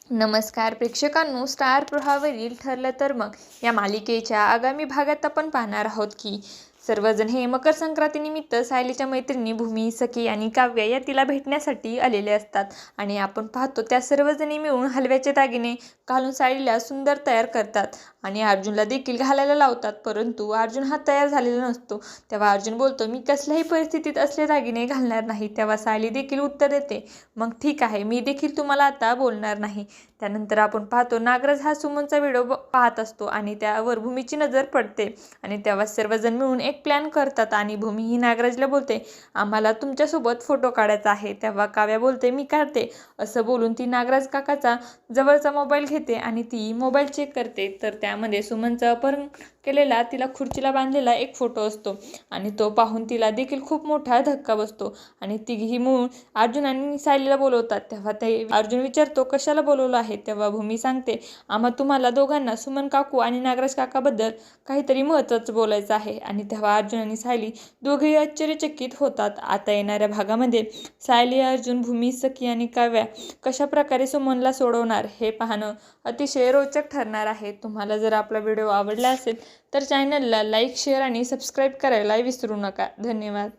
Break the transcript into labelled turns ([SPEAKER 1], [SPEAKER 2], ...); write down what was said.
[SPEAKER 1] नमस्कार प्रेक्षकांनो, स्टार प्रवाहावरील ठरलं तर मग या मालिकेच्या आगामी भागात आपण पाहणार आहोत की सर्वजण हे मकर संक्रांतीनिमित्त सायलीच्या मैत्रिणी भूमी, सखी आणि काव्या या तिला भेटण्यासाठी आलेले असतात. आणि आपण पाहतो त्या सर्वजणी मिळून हलव्याचे दागिने घालून सायलीला सुंदर तयार करतात आणि अर्जुनला देखील घालायला लावतात. परंतु अर्जुन हा तयार झालेला नसतो. तेव्हा अर्जुन बोलतो, मी कसल्याही परिस्थितीत असले दागिने घालणार नाही. तेव्हा सायली देखील उत्तर देते, मग ठीक आहे, मी देखील तुम्हाला आता बोलणार नाही. त्यानंतर आपण पाहतो नागराज हा सुमनचा व्हिडिओ पाहत असतो आणि त्यावर भूमीची नजर पडते. आणि तेव्हा सर्वजण मिळून एक प्लॅन करतात आणि भूमी ही नागराजला बोलते, आम्हाला तुमच्यासोबत फोटो काढायचा आहे. तेव्हा काव्या बोलते, मी काढते. असं बोलून ती नागराज काकाचा जवळचा मोबाईल घेते आणि ती मोबाईल चेक करते. तर त्यामध्ये सुमनचा अपहरण केलेला, तिला खुर्चीला बांधलेला एक फोटो असतो आणि तो पाहून तिला देखील खूप मोठा धक्का बसतो. आणि तिघी मिळून अर्जुन आणि सायलीला बोलवतात. तेव्हा ते अर्जुन विचारतो, कशाला बोलवलं आहे. तेव्हा भूमी सांगते, आम्हा तुम्हाला दोघांना सुमन काकू आणि नागराज काकाबद्दल काहीतरी महत्त्वाचं बोलायचं आहे. आणि तेव्हा अर्जुन आणि सायली दोघेही आश्चर्यचकित होतात. आता येणाऱ्या भागामध्ये सायली, अर्जुन, भूमी, सखी आणि काव्या कशा प्रकारे सुमनला सोडवणार हे पाहणं अतिशय रोचक ठरणार आहे. तुम्हाला जर आपला व्हिडिओ आवडला असेल तर चॅनलला लाईक, शेअर आणि सबस्क्राईब करायला विसरू नका. धन्यवाद.